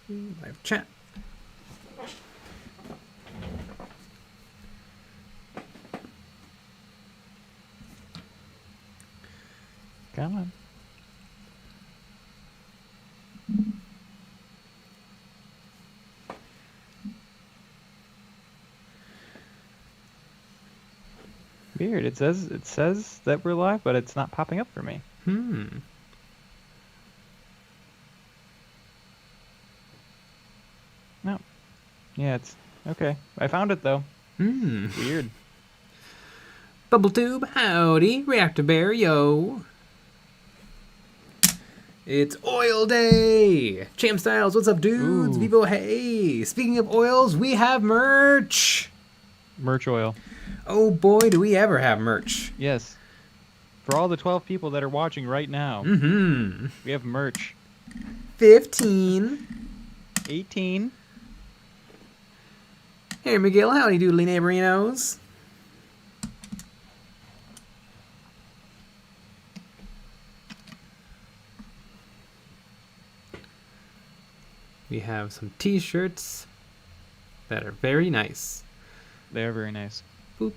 Live chat. Come on. Weird. It says that we're live, but it's not popping up for me. No. Yeah, it's okay. I found it though. Weird. Bubble Tube, howdy. Reactor Bear, yo. It's oil day. Champ Styles, what's up, dudes? Ooh. Vivo, hey. Speaking of oils, we have merch. Merch oil. Oh boy, do we ever have merch. Yes. For all the 12 people that are watching right now, we have merch. 15. 18. Hey, Miguel, howdy, doodly neighborinos. We have some t-shirts that are very nice. They are very nice. Boop.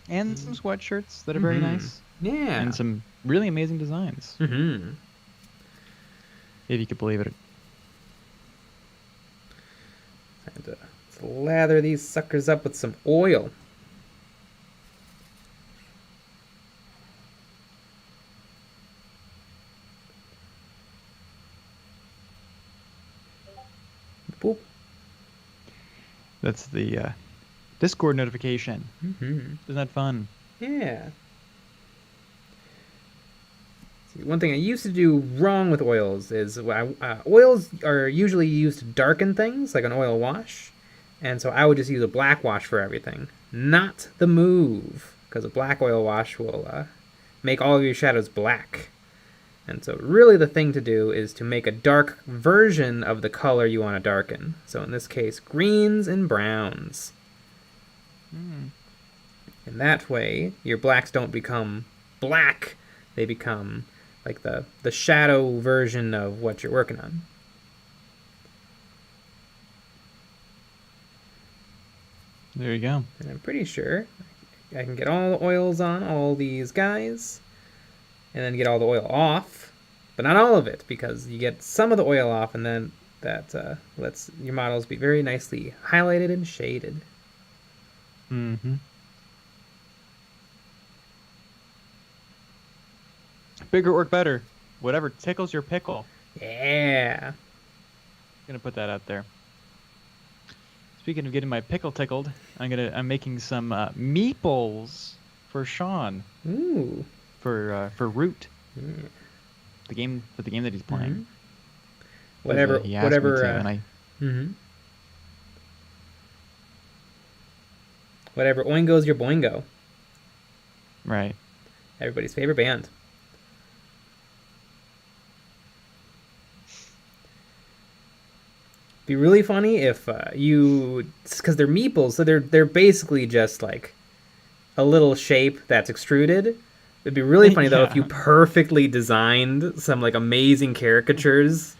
And some sweatshirts that are very nice. Yeah. And some really amazing designs. If you could believe it. Time to lather these suckers up with some oil. Boop. That's the Discord notification. Isn't that fun? Yeah. See, one thing I used to do wrong with oils is oils are usually used to darken things, like an oil wash. And so I would just use a black wash for everything. Not the move, because a black oil wash will make all of your shadows black. And so really the thing to do is to make a dark version of the color you want to darken. So in this case, greens and browns. And that way, your blacks don't become black. They become like the shadow version of what you're working on. There you go. And I'm pretty sure I can get all the oils on all these guys, and then get all the oil off, but not all of it, because you get some of the oil off, and then that lets your models be very nicely highlighted and shaded. Bigger or better. Whatever tickles your pickle. Yeah. Gonna put that out there. Speaking of getting my pickle tickled, I'm making some meatballs for Sean. Ooh. For Root. The game that he's playing. Whatever. He asked me to, Whatever Oingo's your boingo. Right. Everybody's favorite band. Be really funny if because they're meeples, so they're basically just like a little shape that's extruded. It'd be really funny though if you perfectly designed some like amazing caricatures.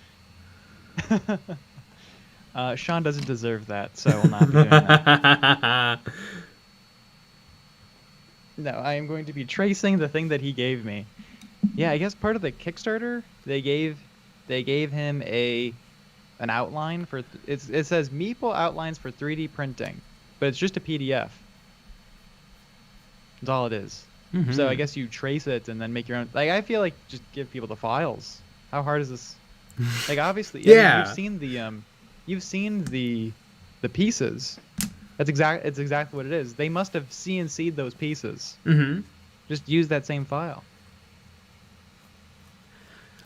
Sean doesn't deserve that, so I will not be doing that. No, I am going to be tracing the thing that he gave me. Yeah, I guess part of the Kickstarter, they gave him an outline for it says meeple outlines for 3D printing, but it's just a PDF. That's all it is. So I guess you trace it and then make your own. Like, I feel like just give people the files. How hard is this? Like, obviously, yeah. I mean, you've seen the pieces. It's exactly what it is. They must have CNC'd those pieces. Just use that same file.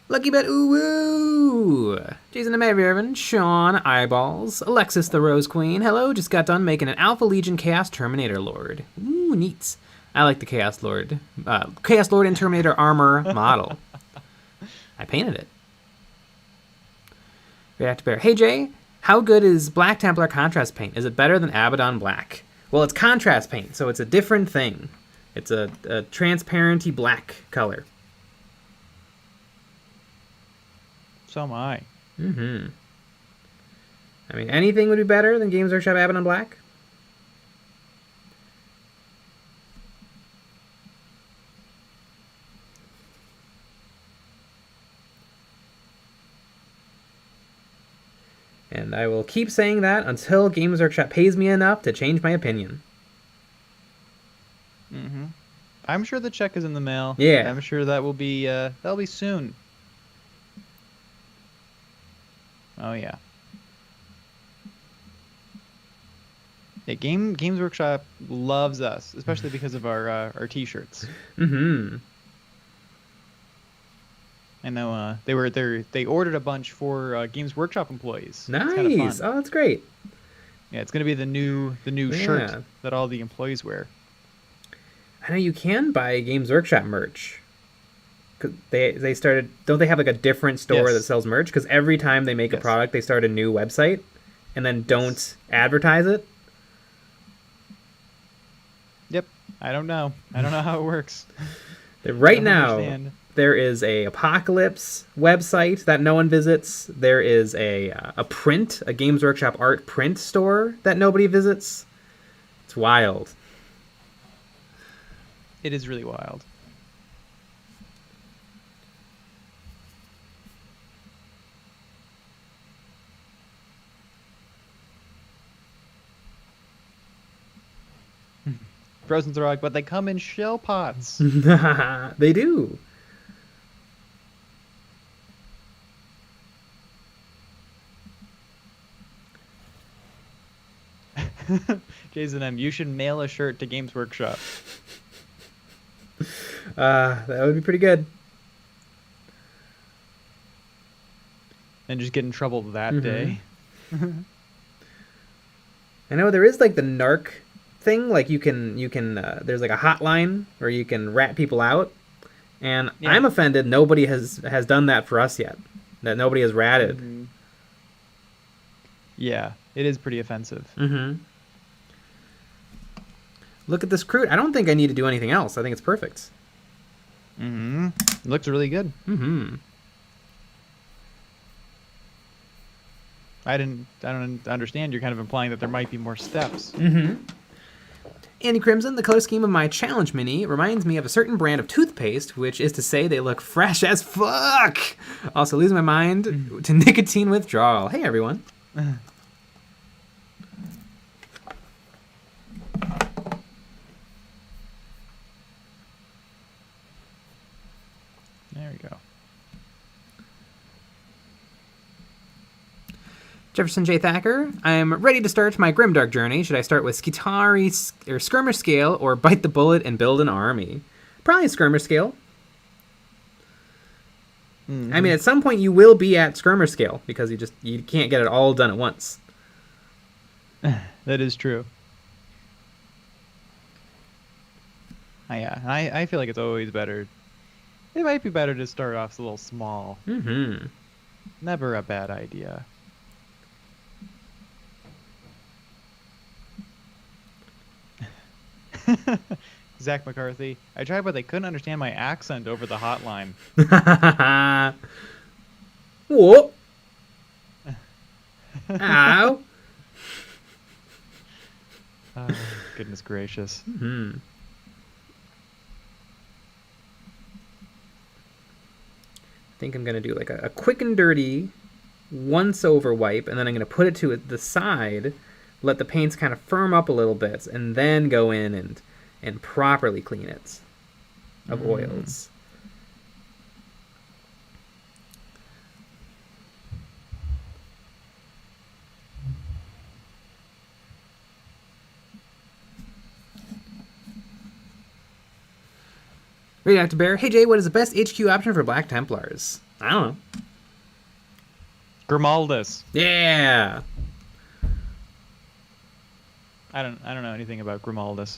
Lucky Bet Ooh! Jason Irvin, Sean Eyeballs, Alexis the Rose Queen. Hello, just got done making an Alpha Legion Chaos Terminator Lord. Ooh, neat. I like the Chaos Lord and Terminator armor model. I painted it. React Bear. Hey Jay, how good is Black Templar contrast paint? Is it better than Abaddon Black? Well, it's contrast paint, so it's a different thing. It's a transparency black color. So am I. I mean, anything would be better than Games Workshop Abaddon Black. And I will keep saying that until Games Workshop pays me enough to change my opinion. Mm-hmm. I'm sure the check is in the mail. Yeah. I'm sure that'll be soon. Oh yeah. Yeah, Games Workshop loves us, especially because of our T-shirts. Mm-hmm. I know they ordered a bunch for Games Workshop employees. Nice. It's kind of fun. Oh, that's great. Yeah, it's gonna be the new shirt that all the employees wear. I know you can buy Games Workshop merch. 'Cause they started. Don't they have like a different store that sells merch? Because every time they make a product, they start a new website, and then don't advertise it. Yep. I don't know how it works. Right now, there is a Apocalypse website that no one visits. There is a Games Workshop art print store that nobody visits. It's wild. It is really wild. Frozen Throg, but they come in shell pots. They do. Jason M., you should mail a shirt to Games Workshop. That would be pretty good. And just get in trouble that day. I know there is like the narc thing. Like you can there's like a hotline where you can rat people out. And I'm offended nobody has done that for us yet. That nobody has ratted. Mm-hmm. Yeah, it is pretty offensive. Mm-hmm. Look at this KROOT. I don't think I need to do anything else. I think it's perfect. Mm-hmm. It looks really good. Mm-hmm. I don't understand. You're kind of implying that there might be more steps. Mm-hmm. Andy Crimson, the color scheme of my challenge mini reminds me of a certain brand of toothpaste, which is to say they look fresh as fuck. Also losing my mind to nicotine withdrawal. Hey, everyone. There we go. Jefferson J. Thacker, I'm ready to start my grimdark journey. Should I start with Skitari or Skirmish Scale or bite the bullet and build an army? Probably Skirmish Scale. Mm-hmm. I mean, at some point you will be at Skirmish Scale because you can't get it all done at once. That is true. Yeah, I feel like it's always better. It might be better to start off a little small. Mm-hmm. Never a bad idea. Zach McCarthy. I tried, but they couldn't understand my accent over the hotline. Whoa. Ow. Oh, goodness gracious. Mm-hmm. I think I'm going to do like a quick and dirty once over wipe, and then I'm going to put it to the side, let the paints kind of firm up a little bit, and then go in and properly clean it of oils. Radioactive Bear, hey Jay, what is the best HQ option for Black Templars? I don't know. Grimaldus. Yeah. I don't know anything about Grimaldus.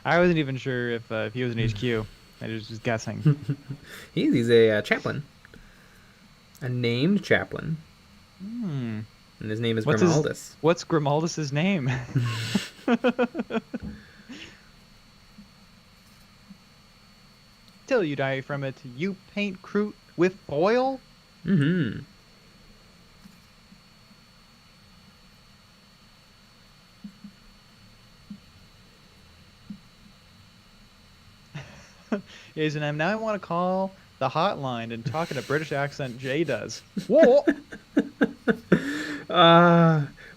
I wasn't even sure if he was an HQ. I was just guessing. He's a chaplain. A named chaplain. Hmm. And his name is Grimaldus. What's Grimaldus's name? Till you die from it, you paint KROOT with foil? Mm-hmm. Jason M. Now I want to call the hotline and talk in a British accent. Jay does. Whoa.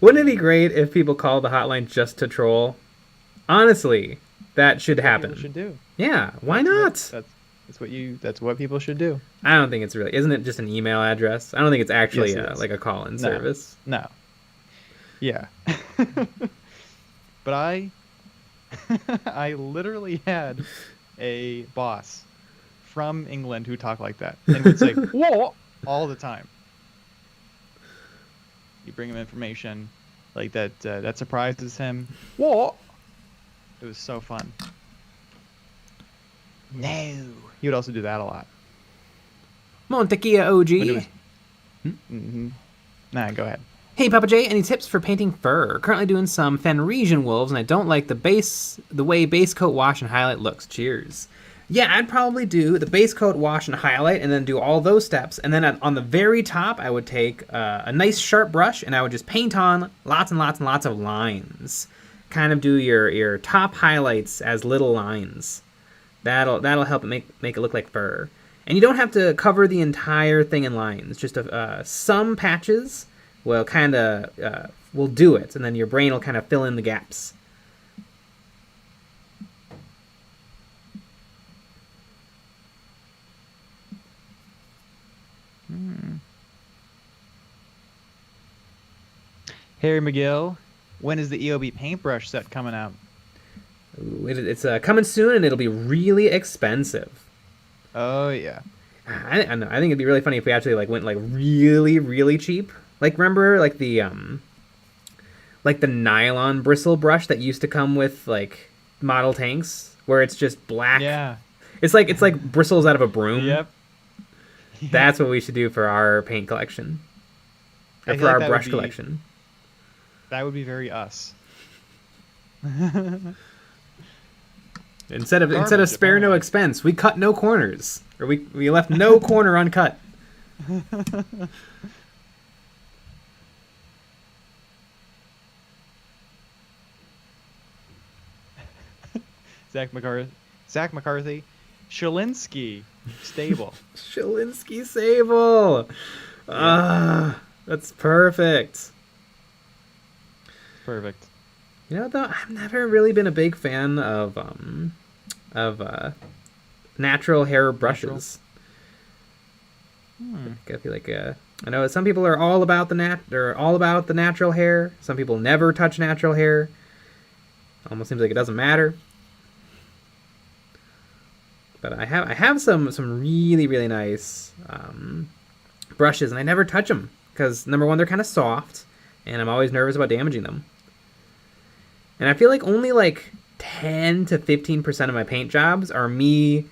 Wouldn't it be great if people called the hotline just to troll? Honestly, that should happen. People should do. Yeah, why That's not? That's what people should do. I don't think it's really. Isn't it just an email address? I don't think it's actually Yes, it is. like a call-in No. service. No. Yeah. But I literally had a boss from England who talked like that and would say "whoa" all the time. You bring him information like that that surprises him. Whoa! It was so fun. No. He would also do that a lot. Montekia OG. When it was- Mm-hmm. Nah, go ahead. Hey Papa J, any tips for painting fur? Currently doing some Fenrisian wolves, and I don't like the way base coat, wash, and highlight looks. Cheers. Yeah, I'd probably do the base coat, wash, and highlight, and then do all those steps. And then on the very top, I would take a nice sharp brush, and I would just paint on lots and lots and lots of lines. Kind of do your top highlights as little lines. That'll help it make it look like fur. And you don't have to cover the entire thing in lines. Just some patches will kind of will do it, and then your brain will kind of fill in the gaps. Harry McGill, when is the EOB paintbrush set coming out? Ooh, it's coming soon, and it'll be really expensive. Oh yeah. I don't know. I think it'd be really funny if we actually went really really cheap. Remember the nylon bristle brush that used to come with model tanks, where it's just black. Yeah. It's like bristles out of a broom. Yep. That's what we should do for our paint collection. I Or feel for like our that brush would be- collection. That would be very us. Instead of Garbage, spare no apparently. expense, we cut no corners. Or we left no corner uncut. Zach McCarthy. Shalinsky. Stable. Shalinsky Sable. That's perfect. Perfect. You know, though, I've never really been a big fan of natural hair brushes. I feel like I know some people are all about the natural hair. Some people never touch natural hair. Almost seems like it doesn't matter. But I have some really really nice brushes, and I never touch them because number one, they're kind of soft, and I'm always nervous about damaging them. And I feel like only 10 to 15% of my paint jobs are me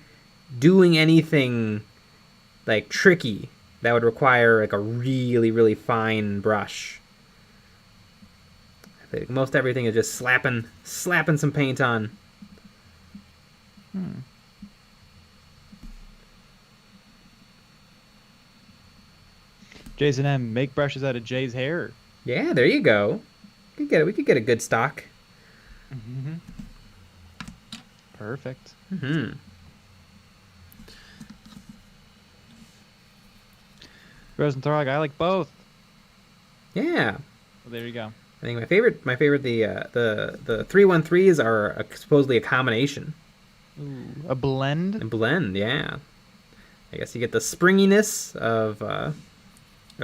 doing anything tricky that would require a really really fine brush. I think most everything is just slapping some paint on. Jason M. Make brushes out of Jay's hair. Yeah, there you go. We could get a good stock. Perfect. Rosenthrog, I like both. Yeah. Well, there you go. I think my favorite the 313s are supposedly a combination. Ooh, a blend. A blend, yeah. I guess you get the springiness of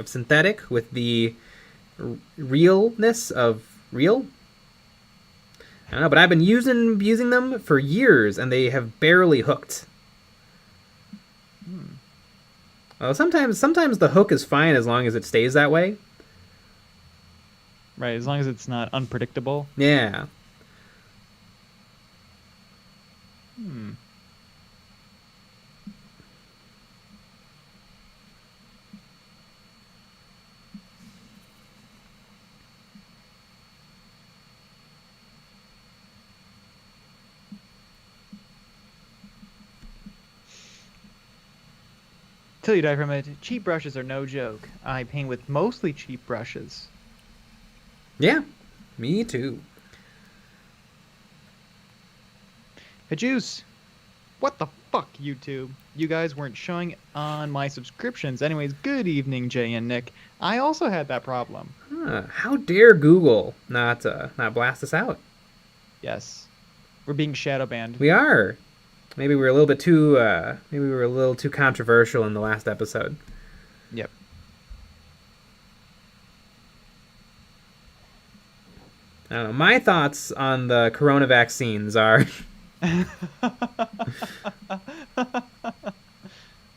synthetic with the realness of real. I don't know, but I've been using them for years, and they have barely hooked. Well, sometimes the hook is fine as long as it stays that way. Right, as long as it's not unpredictable. Yeah. Till you die from it. Cheap brushes are no joke. I paint with mostly cheap brushes. Yeah. Me too. Hey, Juice. What the fuck YouTube. You guys weren't showing on my subscriptions. Anyways, good evening, Jay and Nick. I also had that problem. Huh. How dare Google not blast us out? Yes. We're being shadow banned. We are. Maybe we were a little bit too. Maybe we were a little too controversial in the last episode. Yep. I don't know. My thoughts on the corona vaccines are.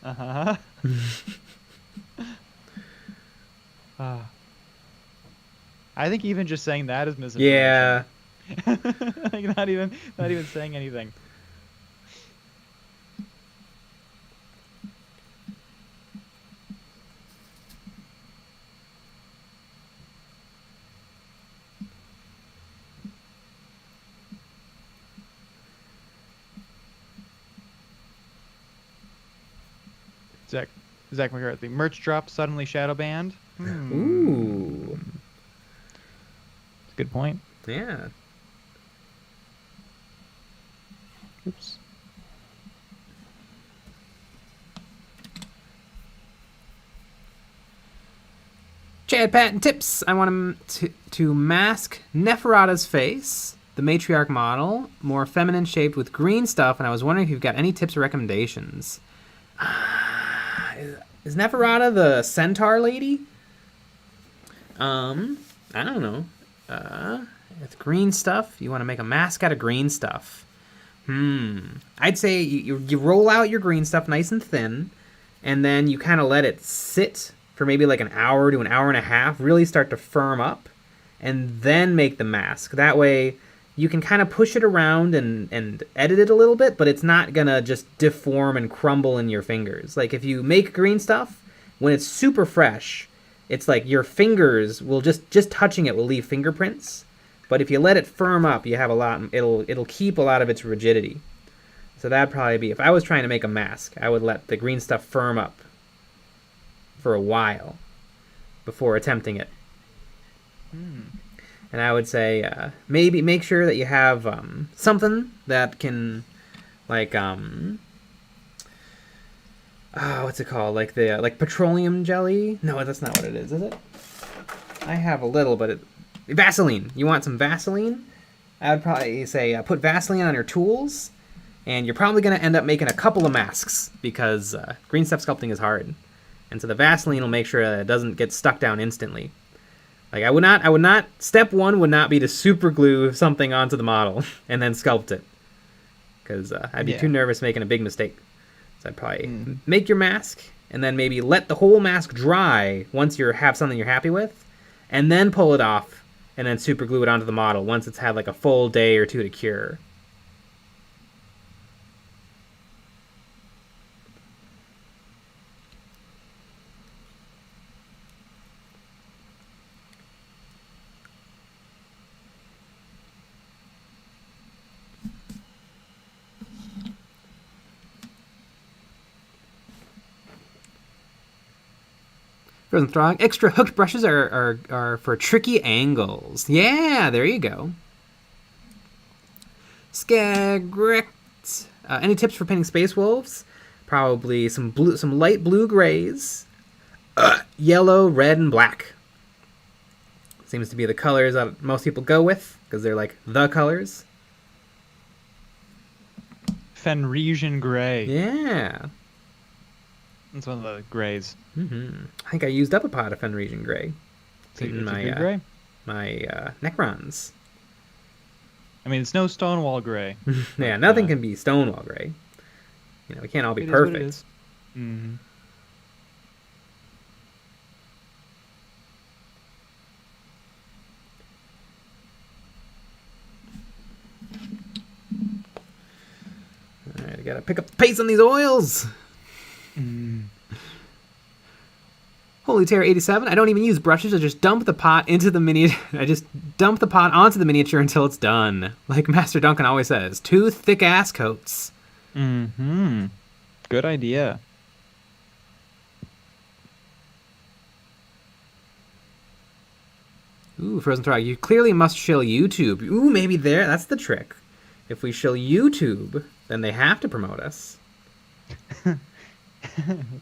Uh-huh. I think even just saying that is misinformation. Yeah. Like not even saying anything. Zach McCarthy. Merch drop suddenly shadow banned. Ooh. Good point. Yeah. Oops. Chad Patton tips. I want him to mask Neferata's face, the matriarch model, more feminine shaped with green stuff, and I was wondering if you've got any tips or recommendations. Is Neferata the centaur lady? I don't know. It's green stuff. You want to make a mask out of green stuff. I'd say you roll out your green stuff nice and thin, and then you kind of let it sit for maybe like an hour to an hour and a half, really start to firm up, and then make the mask. That way you can kind of push it around and edit it a little bit, but it's not going to just deform and crumble in your fingers. Like if you make green stuff, when it's super fresh, it's like your fingers will just touching it will leave fingerprints. But if you let it firm up, you have a lot. It'll keep a lot of its rigidity. So that'd probably be, if I was trying to make a mask, I would let the green stuff firm up for a while before attempting it. And I would say maybe make sure that you have something that can, like what's it called? Like petroleum jelly? No, that's not what it is it? I have a little, but Vaseline. You want some Vaseline? I would probably say put Vaseline on your tools, and you're probably going to end up making a couple of masks because green stuff sculpting is hard. And so the Vaseline will make sure that it doesn't get stuck down instantly. Like I would not, step one would not be to super glue something onto the model and then sculpt it. Because I'd be too nervous making a big mistake. So I'd probably make your mask and then maybe let the whole mask dry once you have something you're happy with, and then pull it off and then super glue it onto the model once it's had like a full day or two to cure. Frozen Throg. Extra hooked brushes are for tricky angles. Yeah, there you go. Skagrect. Any tips for painting space wolves? Probably some light blue grays, yellow, red, and black. Seems to be the colors that most people go with because they're like the colors. Fenrisian gray. Yeah. That's one of the grays. I think I used up a pot of Fenrisian gray. It's my a good gray. My Necrons. I mean, it's no Stonewall gray. Yeah, nothing can be Stonewall gray. You know, we can't all be perfect. Is what it is. Mm-hmm. All right, I gotta pick up the pace on these oils. Holy Terror 87. I don't even use brushes. I just dump the pot into the miniature. I just dump the pot onto the miniature until it's done. Like Master Duncan always says, 2 thick ass coats. Good idea. Ooh, Frozen Throg. You clearly must shill YouTube. Ooh, maybe that's the trick. If we shill YouTube, then they have to promote us.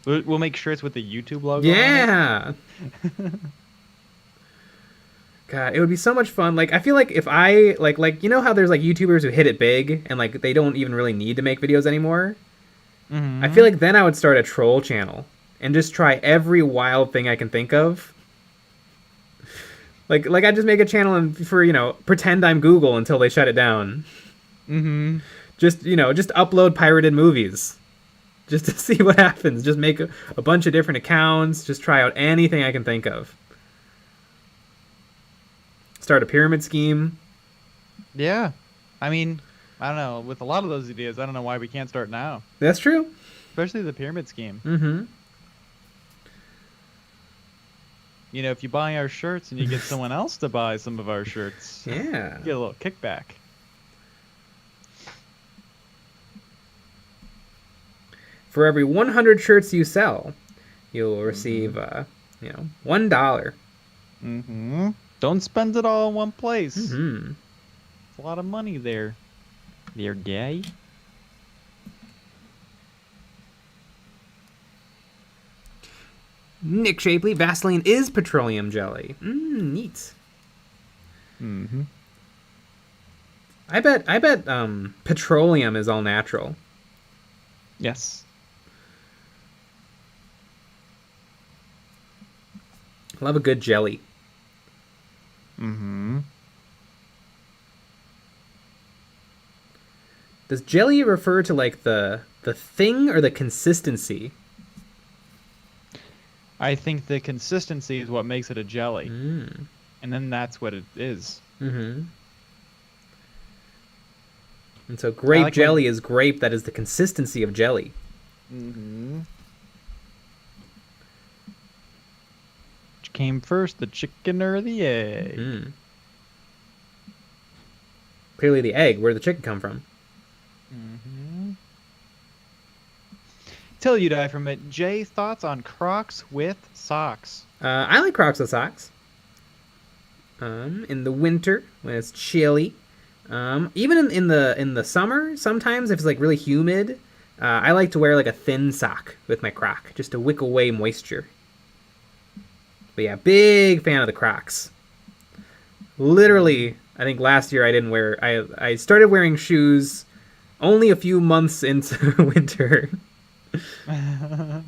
We'll make shirts with the YouTube logo. Yeah. God, it would be so much fun. Like, I feel like if I like you know how there's like YouTubers who hit it big and like they don't even really need to make videos anymore. Mm-hmm. I feel like then I would start a troll channel and just try every wild thing I can think of. Like I just make a channel and for pretend I'm Google until they shut it down. Mm-hmm. Just upload pirated movies, just to see what happens. Just make a bunch of different accounts. Just try out anything I can think of. Start a pyramid scheme. Yeah. I mean, I don't know. With a lot of those ideas, I don't know why we can't start now. That's true. Especially the pyramid scheme. Mm-hmm. If you buy our shirts and you get someone else to buy some of our shirts, Yeah. you get a little kickback. For every 100 shirts you sell, you'll receive, $1. Mm-hmm. Don't spend it all in one place. Mm-hmm. It's a lot of money there. Dear guy. Nick Shapley, Vaseline is petroleum jelly. Neat. Mm-hmm. I bet petroleum is all natural. Yes. Love a good jelly. Mm-hmm. Does jelly refer to like the thing or the consistency? I think the consistency is what makes it a jelly. Mm. And then that's what it is. Mm-hmm. And so grape jelly is grape that is the consistency of jelly. Mm-hmm. Which came first, the chicken or the egg? Mm. Clearly the egg. Where did the chicken come from? Mm-hmm. Till you die from it. Jay, thoughts on Crocs with socks? I like Crocs with socks. In the winter when it's chilly, even in the summer, sometimes if it's like really humid, I like to wear like a thin sock with my Croc just to wick away moisture. But yeah, big fan of the Crocs. Literally, I think last year I didn't wear. I started wearing shoes only a few months into winter. I'm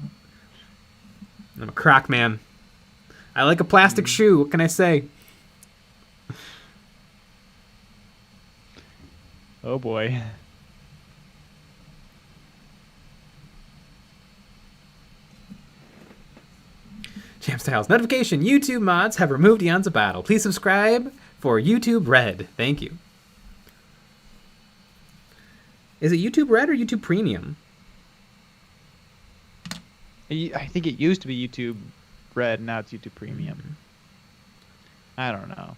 a Croc man. I like a plastic shoe. What can I say? Oh boy. Champ Styles notification. YouTube mods have removed Eons of Battle. Please subscribe for YouTube Red. Thank you. Is it YouTube Red or YouTube Premium? I think it used to be YouTube Red, now it's YouTube Premium. I don't know.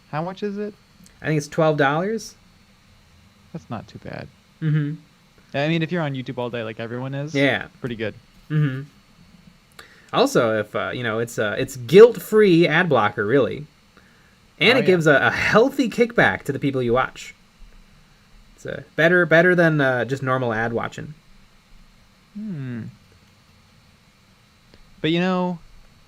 How much is it? I think it's $12. That's not too bad. Mm-hmm. I mean, if you're on YouTube all day like everyone is, Yeah. pretty good. Mm-hmm. Also, if it's guilt-free ad blocker, really, and it gives a healthy kickback to the people you watch. It's better than just normal ad watching. But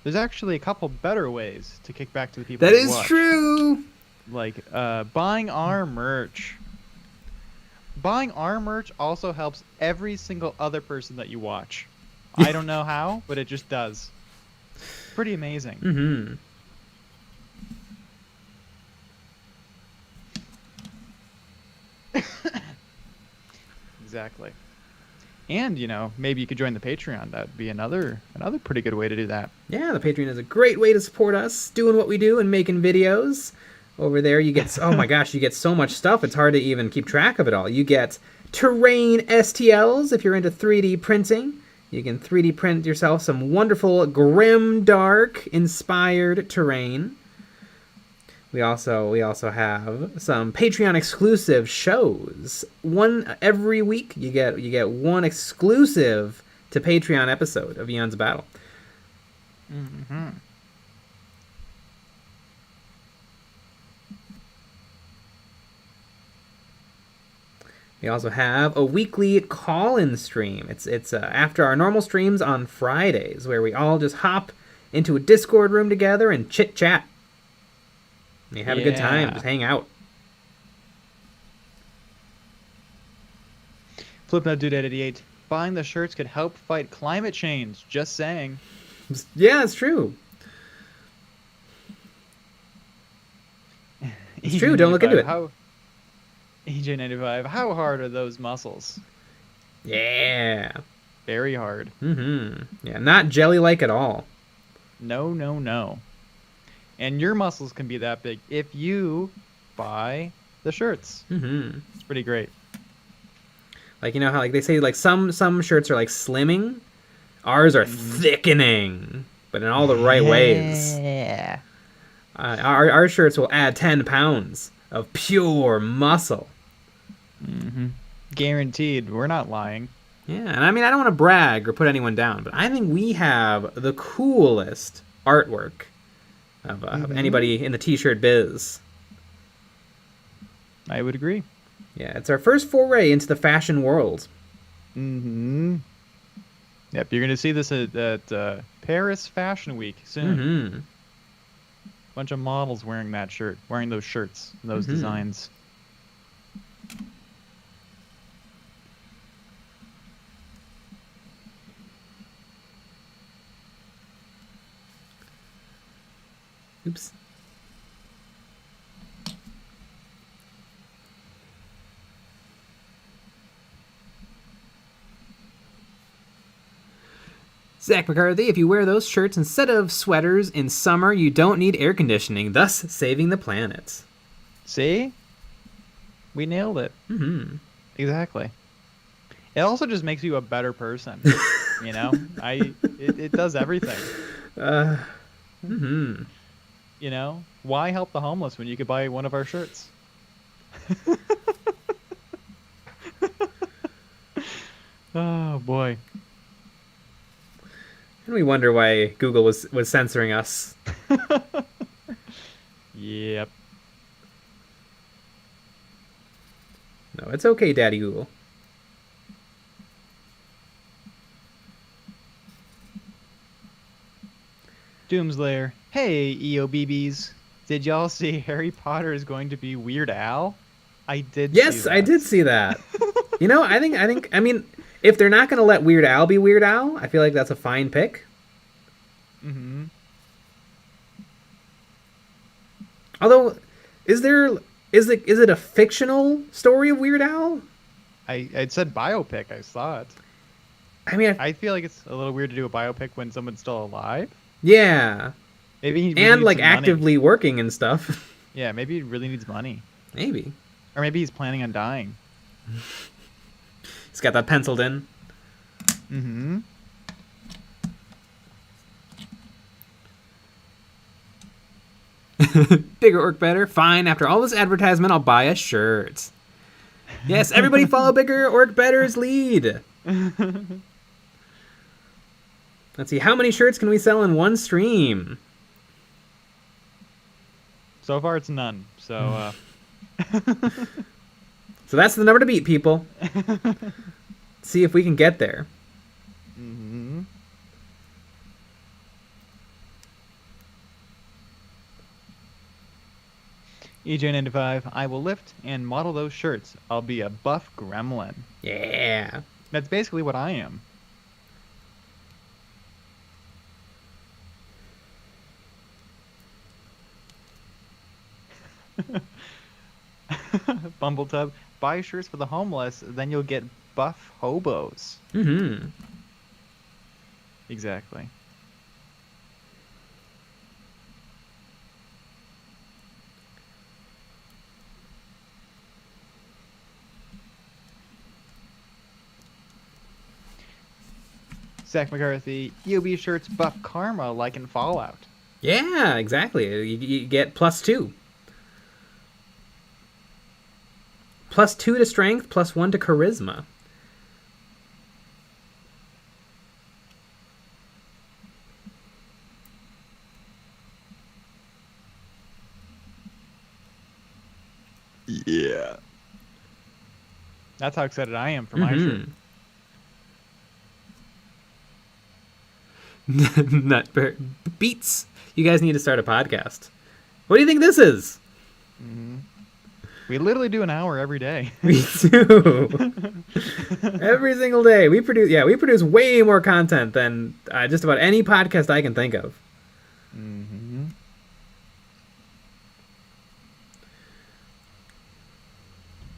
there's actually a couple better ways to kick back to the people. That you is watch. true. Like buying our merch. Buying our merch also helps every single other person that you watch. I don't know how, but it just does. Pretty amazing. Mm-hmm. Exactly. And maybe you could join the Patreon. That'd be another pretty good way to do that. Yeah, the Patreon is a great way to support us doing what we do and making videos. Over there, you get oh my gosh, you get so much stuff. It's hard to even keep track of it all. You get terrain STLs if you're into 3D printing. You can 3D print yourself some wonderful grim dark inspired terrain. We also have some Patreon exclusive shows. One every week. You get one exclusive to Patreon episode of Eons of Battle. Mm-hmm. We also have a weekly call-in stream. It's after our normal streams on Fridays, where we all just hop into a Discord room together and chit-chat. You have a good time. Just hang out. Flipnote Dude 88. Buying the shirts could help fight climate change. Just saying. Yeah, it's true. It's true. Don't look into it. EJ95. How hard are those muscles? Yeah. Very hard. Yeah, not jelly-like at all. No, no, no. And your muscles can be that big if you buy the shirts. It's pretty great. Like, you know how like they say like some shirts are like slimming? Ours are thickening, but in all the right ways. Yeah. Our shirts will add 10 pounds of pure muscle. Guaranteed. We're not lying. Yeah, and I mean, I don't want to brag or put anyone down, but I think we have the coolest artwork of anybody in the t-shirt biz. I would agree. Yeah, it's our first foray into the fashion world. Yep, you're going to see this at Paris Fashion Week soon. Bunch of models wearing that shirt, wearing those shirts, and those designs. Oops. Zach McCarthy, if you wear those shirts instead of sweaters in summer, you don't need air conditioning, thus saving the planet. See? We nailed it. Exactly. It also just makes you a better person. You know? It does everything. You know? Why help the homeless when you could buy one of our shirts? Oh, boy. And we wonder why Google was censoring us. Yep. No, it's okay, Daddy Google. Doomslayer. Hey, EOBBs. Did y'all see Harry Potter is going to be Weird Al? I did see that. I did see that. You know, I mean, if they're not going to let Weird Al be Weird Al, I feel like that's a fine pick. Although, is it a fictional story of Weird Al? I said biopic. I saw it. I mean, I feel like it's a little weird to do a biopic when someone's still alive. Yeah. Maybe he and like actively working and stuff. Yeah, maybe he really needs money. Maybe. Or maybe he's planning on dying. He's got that penciled in. Bigger Orc Better? Fine. After all this advertisement, I'll buy a shirt. Yes, everybody follow Bigger Orc Better's lead. Let's see, how many shirts can we sell in one stream? So far, it's none. So, So that's the number to beat, people. See if we can get there. EJ95, I will lift and model those shirts. I'll be a buff gremlin. Yeah. That's basically what I am. Bumbletub, buy shirts for the homeless, then you'll get buff hobos. Exactly. Zach McCarthy, EOB shirts buff karma like in Fallout. Yeah, exactly. You get +2. +2 to strength, +1 to charisma. Yeah. That's how excited I am for my shirt. Nut beats. You guys need to start a podcast. What do you think this is? We literally do an hour every day. We do. Every single day. We produce way more content than just about any podcast I can think of. Mm-hmm.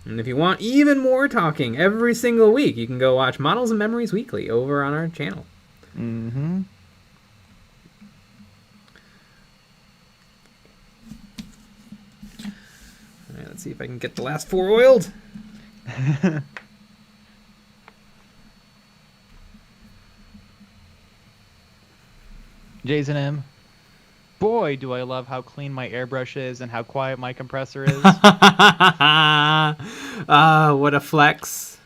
And if you want even more talking every single week, you can go watch Models and Memories Weekly over on our channel. Mm-hmm. All right, let's see if I can get the last 4 oiled. Jason M. Boy, do I love how clean my airbrush is and how quiet my compressor is. What a flex.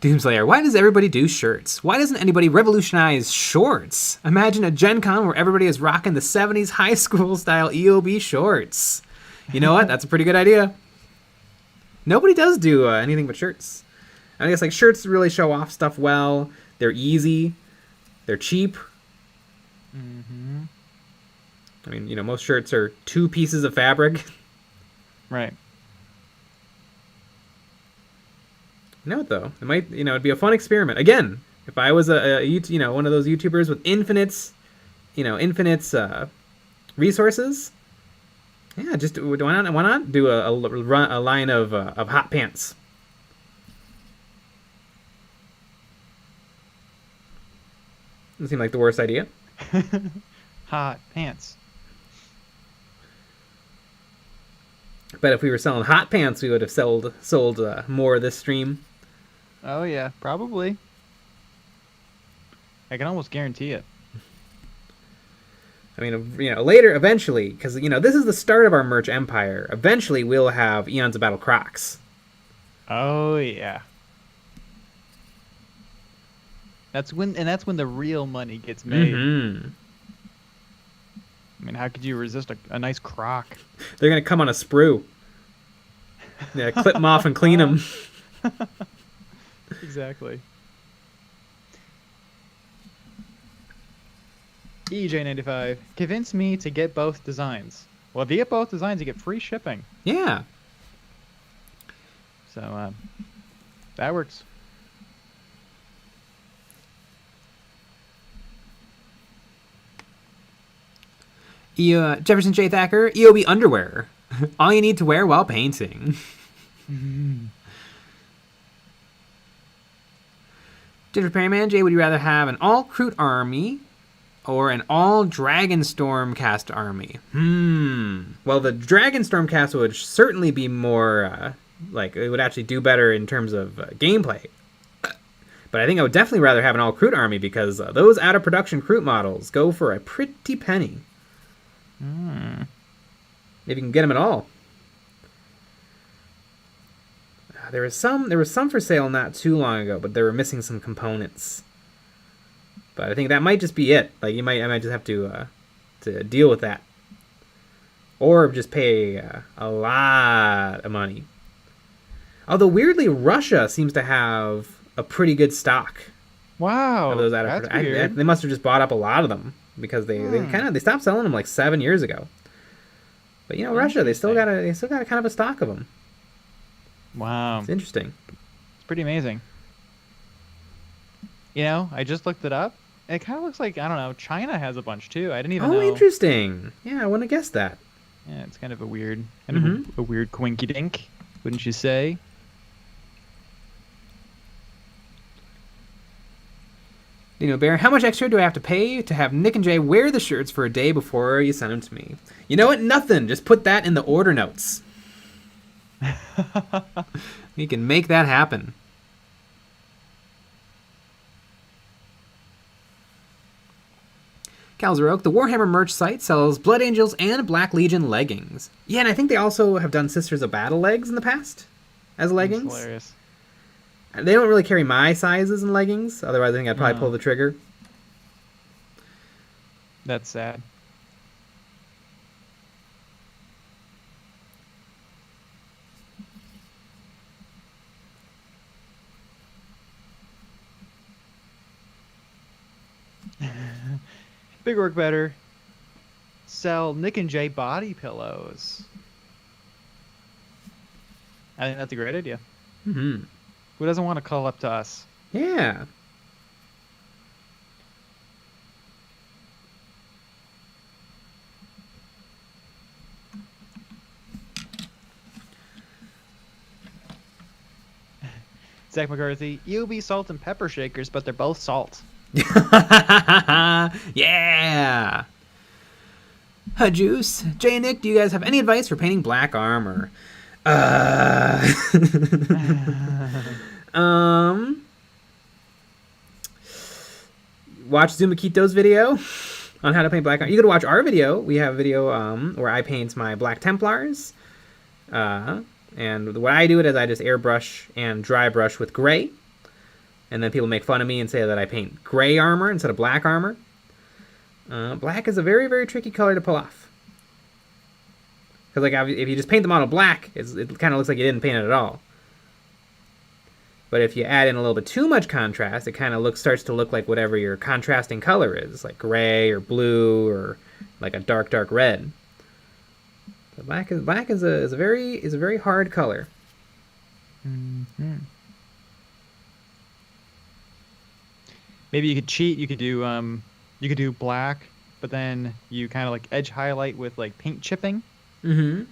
Doomslayer, why does everybody do shirts? Why doesn't anybody revolutionize shorts? Imagine a Gen Con where everybody is rocking the 70s high school style EOB shorts. You know what? That's a pretty good idea. Nobody does do anything but shirts. I guess like shirts really show off stuff well. They're easy. They're cheap. Mm-hmm. I mean, most shirts are 2 pieces of fabric. Right. You know what though? It might, it'd be a fun experiment. Again, if I was one of those YouTubers with infinite resources, yeah, just why not do a line of hot pants? Doesn't seem like the worst idea. Hot pants. Bet if we were selling hot pants, we would have sold more this stream. Oh yeah, probably. I can almost guarantee it. I mean, later, eventually, because this is the start of our merch empire. Eventually, we'll have Eons of Battle Crocs. Oh yeah. That's when the real money gets made. Mm-hmm. I mean, how could you resist a nice croc? They're gonna come on a sprue. Yeah, clip them off and clean them. Exactly. EJ95, convince me to get both designs. Well, if you get both designs, you get free shipping. Yeah. So, that works. Jefferson J. Thacker, EOB underwear. All you need to wear while painting. Ginger Perryman, Jay, would you rather have an all KROOT army or an all Dragonstorm cast army? Well, the Dragonstorm cast would certainly be more, it would actually do better in terms of gameplay. But I think I would definitely rather have an all KROOT army because those out of production KROOT models go for a pretty penny. If you can get them at all. There was some for sale not too long ago, but they were missing some components. But I think that might just be it. Like I might just have to deal with that, or just pay a lot of money. Although weirdly, Russia seems to have a pretty good stock. Wow, of those that's weird. they must have just bought up a lot of them because they stopped selling them like 7 years ago. But Russia, they still got a kind of a stock of them. Wow, it's interesting. It's pretty amazing. I just looked it up. It kind of looks like, I don't know, China has a bunch too. I didn't even know. Oh, interesting. Yeah, I wouldn't have guessed that. Yeah, it's kind of a weird, a weird coinky dink, wouldn't you say? Bear, how much extra do I have to pay to have Nick and Jay wear the shirts for a day before you send them to me? You know what? Nothing. Just put that in the order notes. We can make that happen. Calzeroke, the Warhammer merch site sells Blood Angels and Black Legion leggings. Yeah, and I think they also have done Sisters of Battle legs in the past as leggings. That's hilarious. They don't really carry my sizes in leggings. Otherwise, I think I'd probably pull the trigger. That's sad. Big work better. Sell Nick and Jay body pillows. I think that's a great idea. Mm-hmm. Who doesn't want to call up to us? Yeah. Zach McCarthy, you'll be salt and pepper shakers, but they're both salt. Yeah. Juice. Jay and Nick, do you guys have any advice for painting black armor? Watch Zumakito's video on how to paint black armor. You could watch our video. We have a video where I paint my Black Templars. And the way I do it is I just airbrush and dry brush with gray. And then people make fun of me and say that I paint gray armor instead of black armor. Black is a very, very tricky color to pull off. Because like if you just paint the model black, it kind of looks like you didn't paint it at all. But if you add in a little bit too much contrast, it kind of starts to look like whatever your contrasting color is, like gray or blue or like a dark, dark red. So black is a very hard color. Mm-hmm. Maybe you could cheat. You could do black, but then you kind of like edge highlight with like paint chipping. Mm-hmm.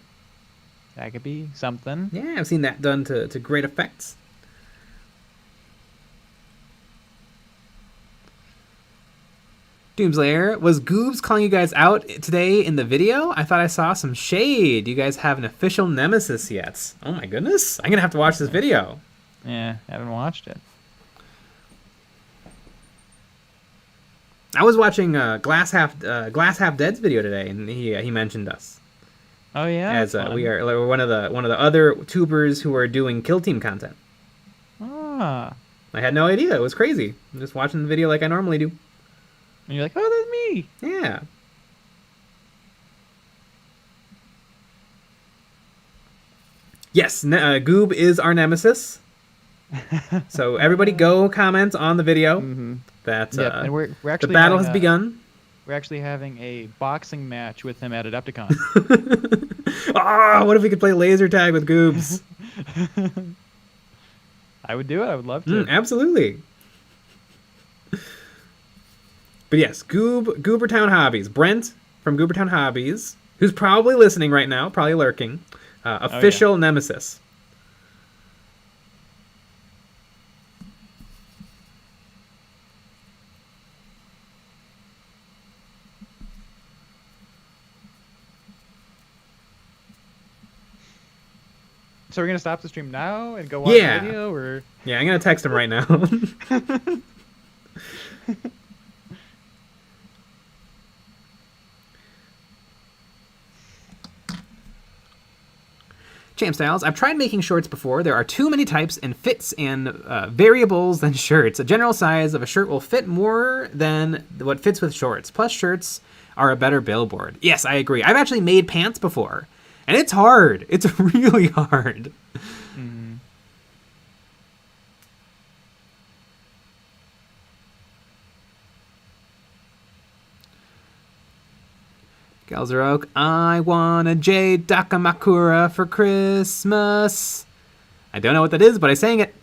That could be something. Yeah, I've seen that done to great effects. Doomslayer, was Goobs calling you guys out today in the video? I thought I saw some shade. Do you guys have an official nemesis yet? Oh my goodness. I'm going to have to watch this video. Yeah, haven't watched it. I was watching Glass Half Dead's video today, and he mentioned us. Oh yeah, as we are one of the other tubers who are doing Kill Team content. Ah, I had no idea. It was crazy. I'm just watching the video like I normally do. And you're like, oh, that's me. Yeah. Yes, Goob is our nemesis. So everybody go comment on the video. Mm-hmm. That and we're actually the battle has begun. We're actually having a boxing match with him at Adepticon. What if we could play laser tag with Goobs? I would do it. I would love to. Absolutely. But yes, Goobertown Hobbies. Brent from Goobertown Hobbies, who's probably listening right now, probably lurking. Official nemesis. So we're gonna stop the stream now and go watch the video, or yeah, I'm gonna text him right now. Champ Styles, I've tried making shorts before. There are too many types and fits and variables than shirts. A general size of a shirt will fit more than what fits with shorts. Plus, shirts are a better billboard. Yes, I agree. I've actually made pants before, and it's hard. It's really hard. Mm-hmm. Galzeroak, I want a Jade Dakamakura for Christmas. I don't know what that is, but I sang it.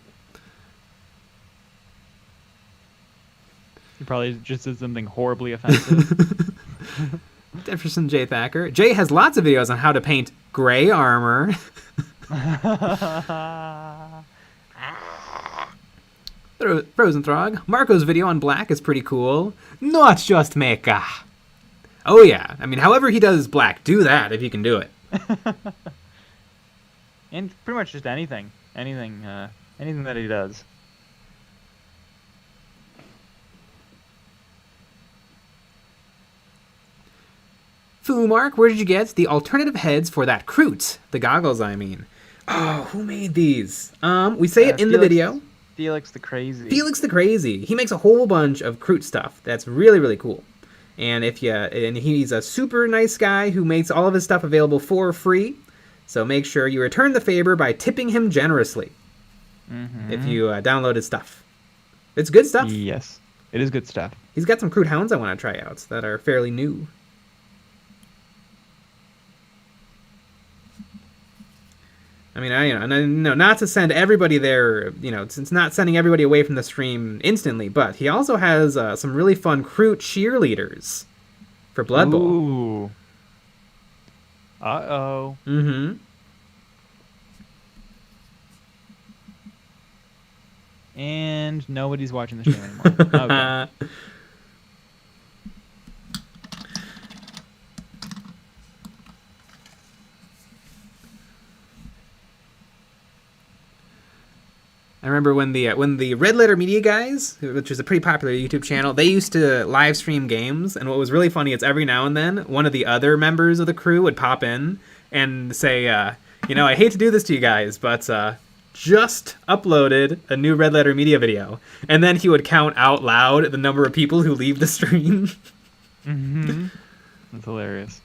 You probably just did something horribly offensive. Jefferson J. Thacker. Jay has lots of videos on how to paint gray armor. Frozen Throg. Marco's video on black is pretty cool. Not just mecha. Oh yeah, I mean, however he does black, do that if you can do it. And pretty much just anything that he does. Fu Mark, where did you get the alternative heads for that KROOT? The goggles, I mean. Oh, who made these? We say it in the video. Felix the Crazy. Felix the Crazy. He makes a whole bunch of KROOT stuff. That's really, really cool. And he's a super nice guy who makes all of his stuff available for free. So make sure you return the favor by tipping him generously. Mm-hmm. If you download his stuff. It's good stuff. Yes, it is good stuff. He's got some KROOT hounds I want to try out that are fairly new. I mean, not to send everybody there, it's not sending everybody away from the stream instantly, but he also has some really fun KROOT cheerleaders for Blood Bowl. Ooh. Uh-oh. Mm-hmm. And nobody's watching the stream anymore. Okay. I remember when the Red Letter Media guys, which is a pretty popular YouTube channel, they used to live stream games, and what was really funny is every now and then one of the other members of the crew would pop in and say, I hate to do this to you guys, but just uploaded a new Red Letter Media video, and then he would count out loud the number of people who leave the stream. Mm-hmm. That's hilarious.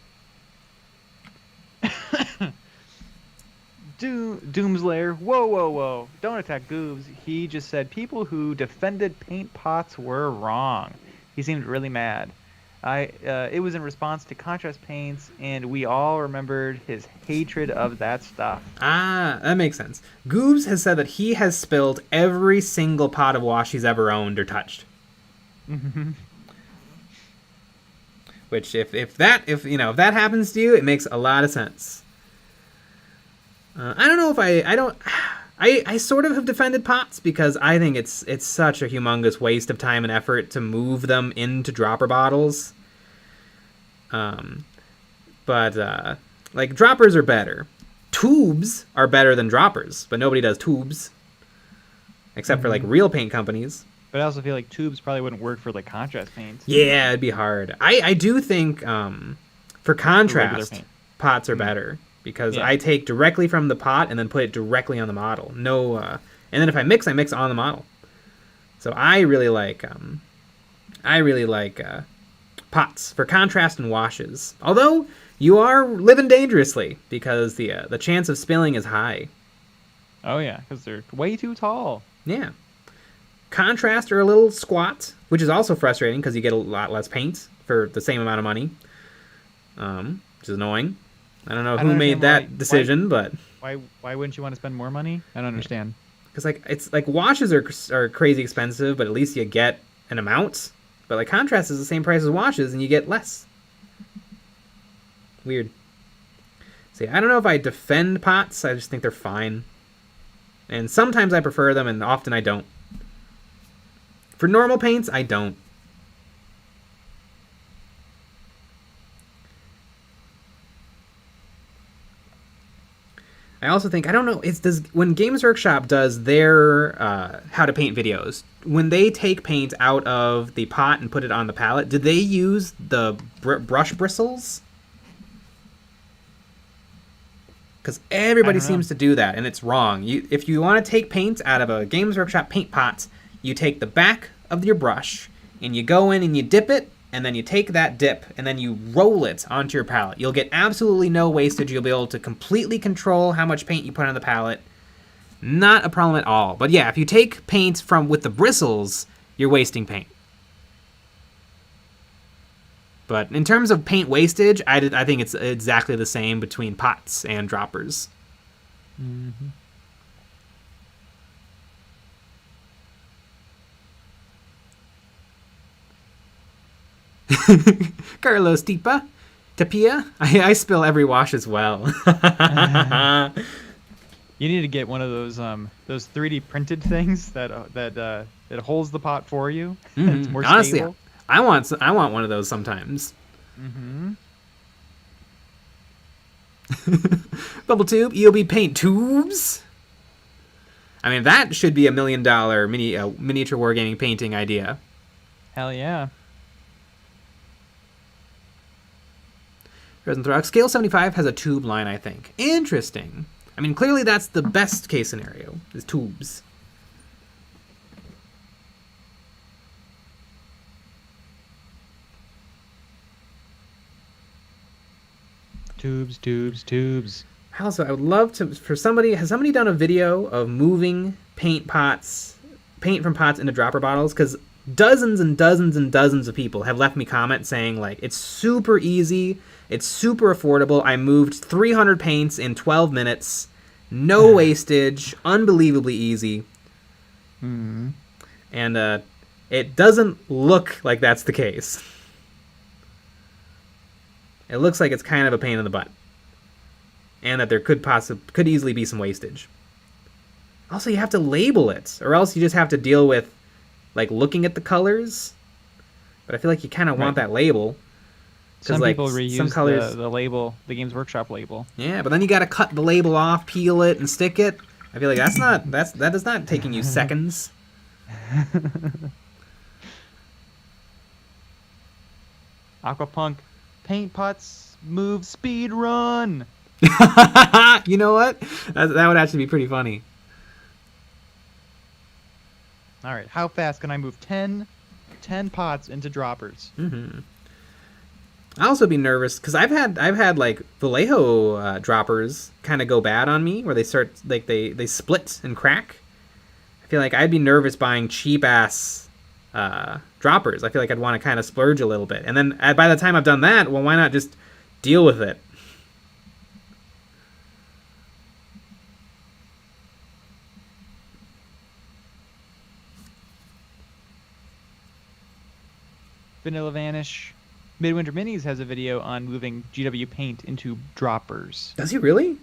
Doomslayer, whoa. Don't attack Goobs. He just said people who defended paint pots were wrong. He seemed really mad. It was in response to contrast paints, and we all remembered his hatred of that stuff. Ah, that makes sense. Goobs has said that he has spilled every single pot of wash he's ever owned or touched. Mm-hmm. Which, if that happens to you, it makes a lot of sense. I don't know if I sort of have defended pots because I think it's such a humongous waste of time and effort to move them into dropper bottles. But droppers are better. Tubes are better than droppers, but nobody does tubes. Except for real paint companies. But I also feel like tubes probably wouldn't work for contrast paints. Yeah, it'd be hard. I do think for contrast, pots are better. Because I take directly from the pot and then put it directly on the model. And then if I mix on the model. So I really like pots for contrast and washes. Although you are living dangerously because the chance of spilling is high. Oh yeah, because they're way too tall. Yeah. Contrast are a little squat, which is also frustrating because you get a lot less paint for the same amount of money, which is annoying. I don't know who made that decision, but why wouldn't you want to spend more money? I don't understand. Because washes are crazy expensive, but at least you get an amount. But contrast is the same price as washes, and you get less. Weird. See, I don't know if I defend pots. I just think they're fine, and sometimes I prefer them, and often I don't. For normal paints, I don't. I also think, I don't know, when Games Workshop does their how to paint videos, when they take paint out of the pot and put it on the palette, did they use the brush bristles? Because everybody seems to do that, and it's wrong. If you want to take paint out of a Games Workshop paint pot, you take the back of your brush, and you go in and you dip it, and then you take that dip, and then you roll it onto your palette. You'll get absolutely no wastage. You'll be able to completely control how much paint you put on the palette. Not a problem at all. But yeah, if you take paint with the bristles, you're wasting paint. But in terms of paint wastage, I think it's exactly the same between pots and droppers. Mm-hmm. Carlos Tapia. I spill every wash as well. You need to get one of those 3D printed things that holds the pot for you. Mm-hmm. It's more honestly, stable. I want one of those sometimes. Mm-hmm. Bubble tube, EOB paint tubes. I mean, that should be $1 million miniature wargaming painting idea. Hell yeah. Scale 75 has a tube line, I think. Interesting. I mean, clearly that's the best case scenario, is tubes. Tubes. Also, I would love to, has somebody done a video of moving paint from pots into dropper bottles? Because dozens and dozens and dozens of people have left me comments saying, like, it's super easy, it's super affordable, I moved 300 paints in 12 minutes, no wastage, unbelievably easy. Mm-hmm. And it doesn't look like that's the case. It looks like it's kind of a pain in the butt. And that there could easily be some wastage. Also, you have to label it, or else you just have to deal with, like, looking at the colors. But I feel like you kind of want that label. Some like, people reuse some colors... the label, the Games Workshop label. Yeah, but then you got to cut the label off, peel it, and stick it. I feel like that is not taking you seconds. Aquapunk, paint pots, move, speed, run. You know what? That would actually be pretty funny. All right, how fast can I move 10 pots into droppers? Mm-hmm. I'll also be nervous because I've had like Vallejo droppers kind of go bad on me, where they start like they split and crack. I feel like I'd be nervous buying cheap ass droppers. I feel like I'd want to kind of splurge a little bit, and then by the time I've done that, well, why not just deal with it? Vanilla Vanish. Midwinter Minis has a video on moving GW paint into droppers. Does he really?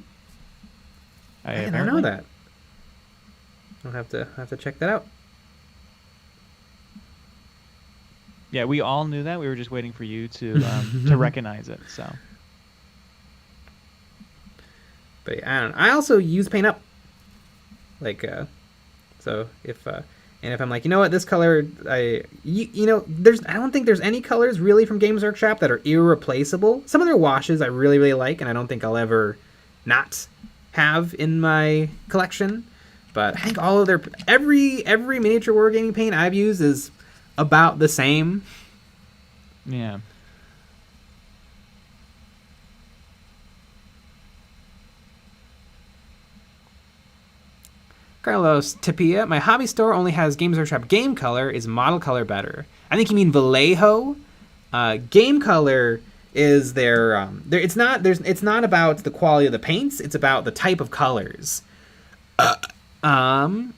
I didn't know that. I'll have to check that out. Yeah, we all knew that. We were just waiting for you to to recognize it. So. But I don't know. I also use Paint Up. Like, so if I'm like, you know what, this color, I don't think there's any colors really from Games Workshop that are irreplaceable. Some of their washes I really, really like, and I don't think I'll ever not have in my collection. But I think all of their every miniature wargaming paint I've used is about the same. Yeah. Carlos Tapia, my hobby store only has Games Workshop Game Color. Is Model Color better? I think you mean Vallejo. Game Color is their it's not about the quality of the paints. It's about the type of colors. Model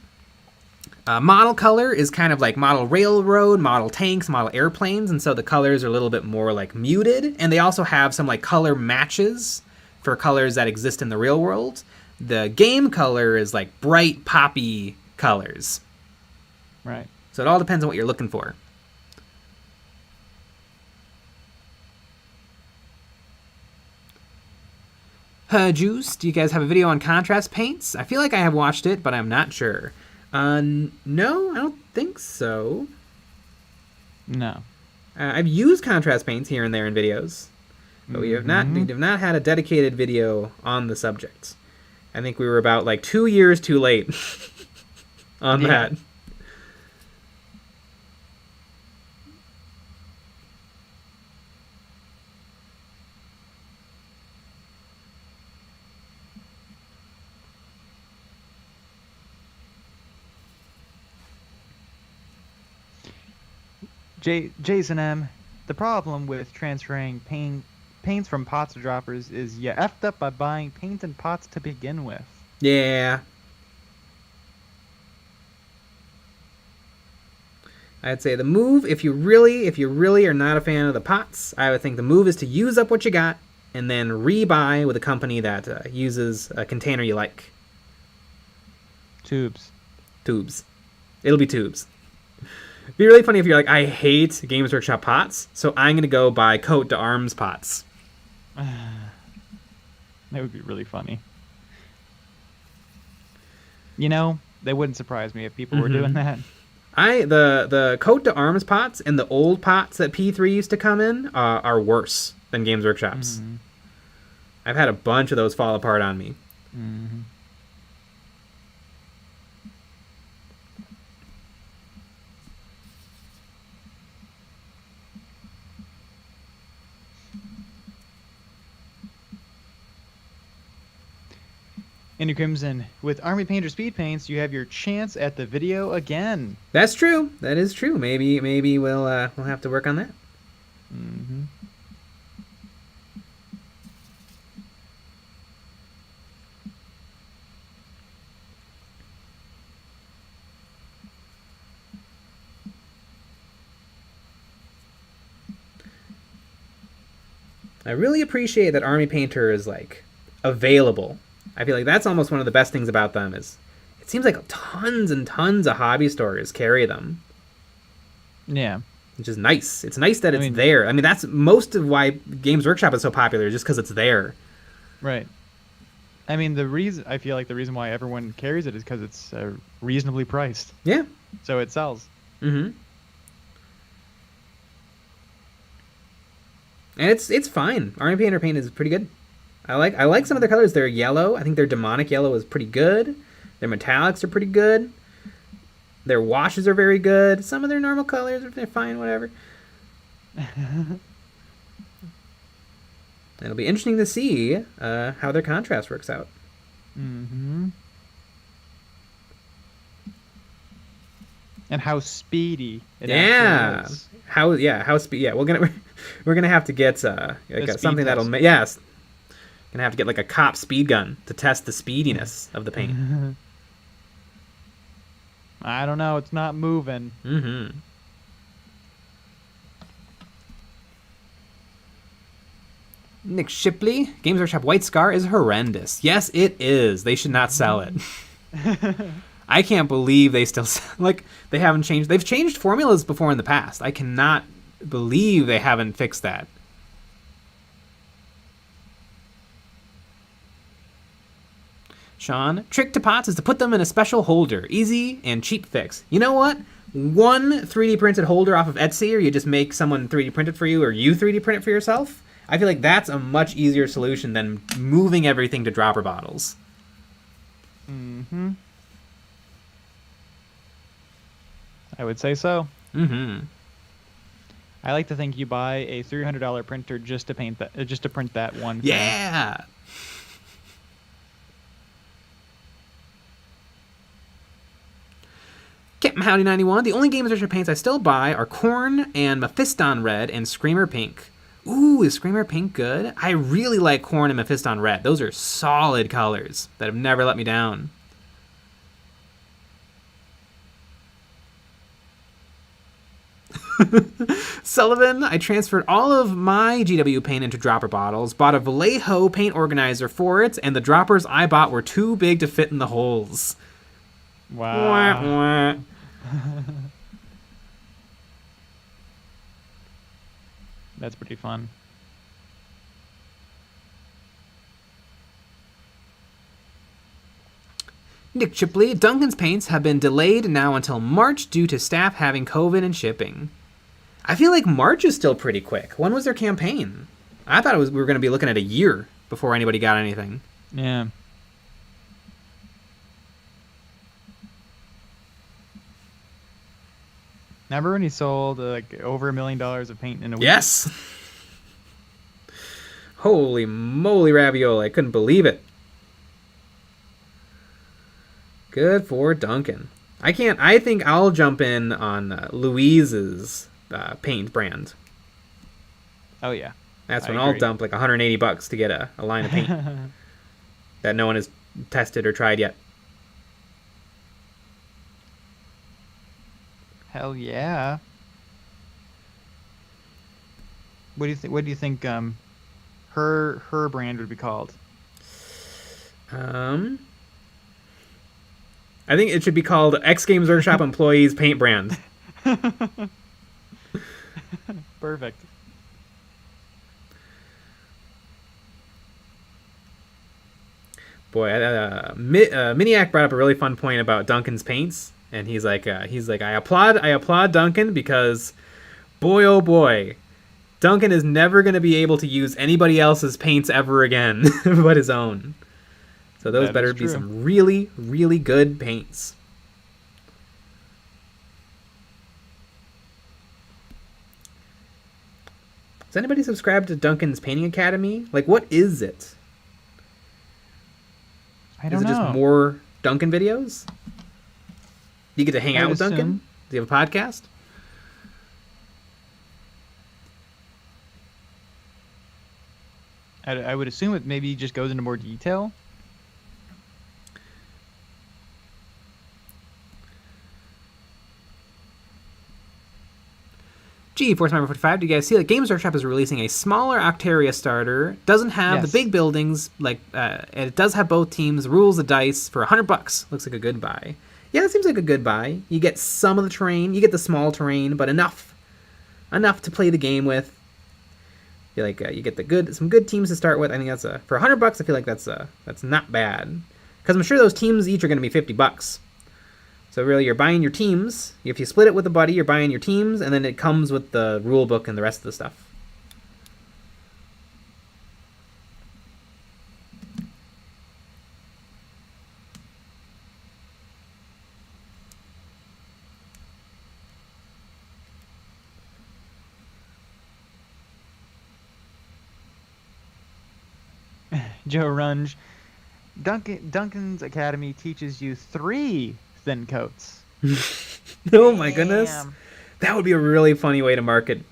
Color is kind of like model railroad, model tanks, model airplanes, and so the colors are a little bit more like muted. And they also have some like color matches for colors that exist in the real world. The Game Color is like bright, poppy colors. Right. So it all depends on what you're looking for. Juice, do you guys have a video on contrast paints? I feel like I have watched it, but I'm not sure. No, I don't think so. No. I've used contrast paints here and there in videos, but we have not had a dedicated video on the subject. I think we were about like 2 years too late on that. Jason M. The problem with transferring paints from pots to droppers is you effed up by buying paints and pots to begin with. Yeah. I'd say the move, if you really are not a fan of the pots, I would think the move is to use up what you got and then rebuy with a company that uses a container you like. Tubes. It'll be tubes. It'd be really funny if you're like, I hate Games Workshop pots, so I'm going to go buy coat to arms pots. That would be really funny. You know, that wouldn't surprise me if people were doing that. The coat to arms pots and the old pots that P3 used to come in are worse than Games Workshop's. Mm-hmm. I've had a bunch of those fall apart on me. Mm-hmm. Andy Crimson, with Army Painter Speed Paints, you have your chance at the video again. That's true. That is true. Maybe we'll have to work on that. Mm-hmm. I really appreciate that Army Painter is like available. I feel like that's almost one of the best things about them is it seems like tons and tons of hobby stores carry them. Yeah. Which is nice. It's nice that it's there. I mean, that's most of why Games Workshop is so popular, just because it's there. Right. I mean, I feel like the reason why everyone carries it is because it's reasonably priced. Yeah. So it sells. Mm-hmm. And it's fine. Army Painter paint is pretty good. I like some of their colors. They're yellow. I think their demonic yellow is pretty good. Their metallics are pretty good. Their washes are very good. Some of their normal colors they're fine, whatever. It'll be interesting to see how their contrast works out. Mm-hmm. And how speedy it actually is. We're gonna have to get something that'll gonna have to get like a cop speed gun to test the speediness of the paint. I don't know, it's not moving. Mm-hmm. Nick Shipley, Games Workshop White Scar is horrendous. Yes, it is. They should not sell it. I can't believe they still they haven't changed. They've changed formulas before in the past. I cannot believe they haven't fixed that. Sean, trick to pots is to put them in a special holder. Easy and cheap fix. You know what? One 3D printed holder off of Etsy, or you just make someone 3D print it for you, or you 3D print it for yourself. I feel like that's a much easier solution than moving everything to dropper bottles. Mm-hmm. I would say so. Mm-hmm. I like to think you buy a $300 printer just to print that one. Yeah. Captain Howdy 91. The only Games Workshop paints I still buy are Corn and Mephiston Red and Screamer Pink. Ooh, is Screamer Pink good? I really like Corn and Mephiston Red. Those are solid colors that have never let me down. Sullivan, I transferred all of my GW paint into dropper bottles, bought a Vallejo paint organizer for it, and the droppers I bought were too big to fit in the holes. Wow. Wah, wah. That's pretty fun. Nick Chipley, Duncan's paints have been delayed now until March due to staff having COVID and shipping. I feel like March is still pretty quick. When was their campaign? I thought we were going to be looking at a year before anybody got anything. Yeah. Remember when he sold like over $1 million of paint in a week? Yes. Holy moly ravioli. I couldn't believe it. Good for Duncan. I think I'll jump in on Louise's paint brand. Oh, yeah. That's when I'll dump like $180 to get a line of paint that no one has tested or tried yet. Hell yeah. What do you think her brand would be called? I think it should be called X Games Workshop Employees Paint Brand. Perfect. Boy, Miniac brought up a really fun point about Duncan's paints, and he's like, I applaud Duncan because, boy oh boy, Duncan is never going to be able to use anybody else's paints ever again but his own. So those better be some really, really good paints. Does anybody subscribe to Duncan's Painting Academy? Like, what is it? I don't Is it know. just more Duncan videos? Do you get to hang I out would with Duncan? assume. Does he have a podcast? I would assume it maybe just goes into more detail. Gee, Force Member 45, do you guys see that Games Workshop is releasing a smaller Octaria starter? Doesn't have Yes. the big buildings, and it does have both teams, rules the dice for $100. Looks like a good buy. Yeah, it seems like a good buy. You get some of the terrain, you get the small terrain, but enough to play the game with. You get some good teams to start with. I think that's for $100. I feel like that's not bad, because I'm sure those teams each are going to be $50. So really, you're buying your teams. If you split it with a buddy, you're buying your teams, and then it comes with the rule book and the rest of the stuff. Joe Runge. Duncan's Academy teaches you 3 thin coats. Oh my goodness, Damn. that would be a really funny way to market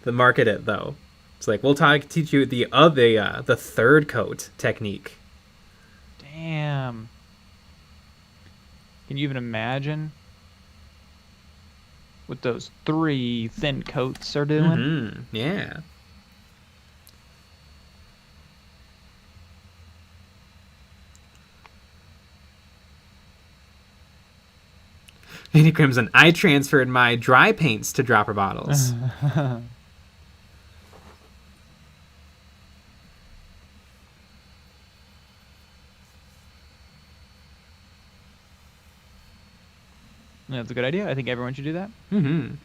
it though. It's like we'll teach you the third coat technique. Damn. Can you even imagine what those 3 thin coats are doing? Mm-hmm. Yeah. Lady Crimson, I transferred my dry paints to dropper bottles. That's a good idea. I think everyone should do that. Mm-hmm.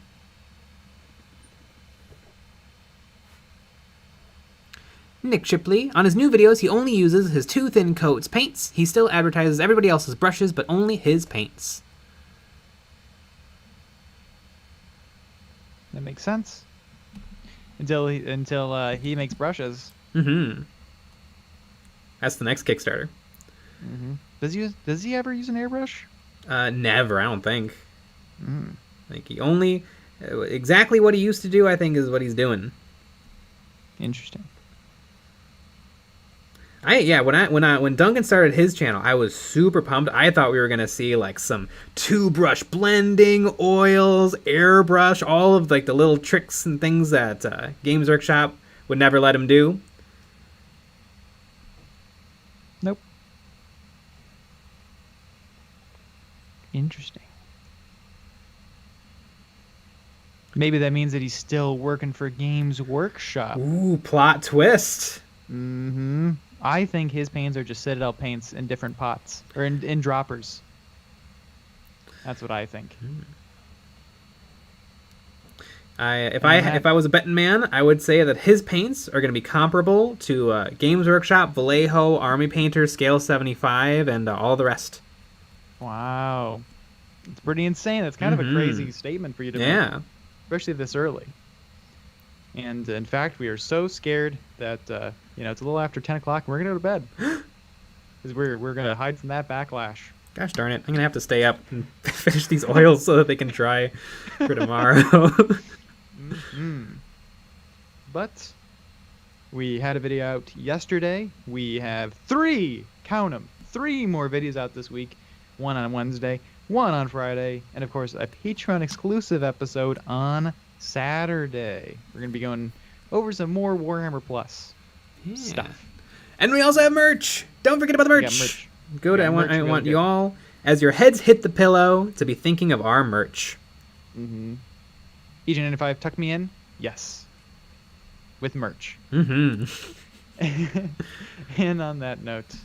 Nick Shipley, on his new videos, he only uses his 2 thin coats paints. He still advertises everybody else's brushes, but only his paints. That makes sense. Until he makes brushes. Mm-hmm. That's the next Kickstarter. Mm-hmm. Does he ever use an airbrush? Never, I don't think. Mm. I think he only exactly what he used to do, I think, is what he's doing. Interesting. When Duncan started his channel, I was super pumped. I thought we were gonna see like some 2-brush blending, oils, airbrush, all of like the little tricks and things that Games Workshop would never let him do. Nope. Interesting. Maybe that means that he's still working for Games Workshop. Ooh, plot twist. Mm-hmm. I think his paints are just Citadel paints in different pots or in droppers. That's what I think. If I was a betting man, I would say that his paints are going to be comparable to Games Workshop, Vallejo, Army Painter, Scale 75, and all the rest. Wow. It's pretty insane. That's kind of a crazy statement for you to make, especially this early. And in fact, we are so scared that it's a little after 10 o'clock and we're gonna go to bed because we're gonna hide from that backlash. Gosh darn it! I'm gonna have to stay up and finish these oils so that they can dry for tomorrow. Mm-hmm. But we had a video out yesterday. We have 3 more videos out this week. 1 on Wednesday, 1 on Friday, and of course a Patreon exclusive episode on Saturday. We're gonna be going over some more Warhammer Plus stuff. And we also have merch. Don't forget about the merch. We got merch. Good. Yeah, I merch want really you good. all, as your heads hit the pillow, to be thinking of our merch. Mm-hmm. EJ95 tuck me in. Yes. With merch. Mm-hmm. And on that note,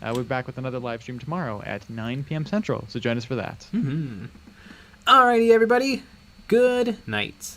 we'll be back with another live stream tomorrow at 9 p.m. Central. So join us for that. Mm-hmm. Alrighty, everybody. Good night.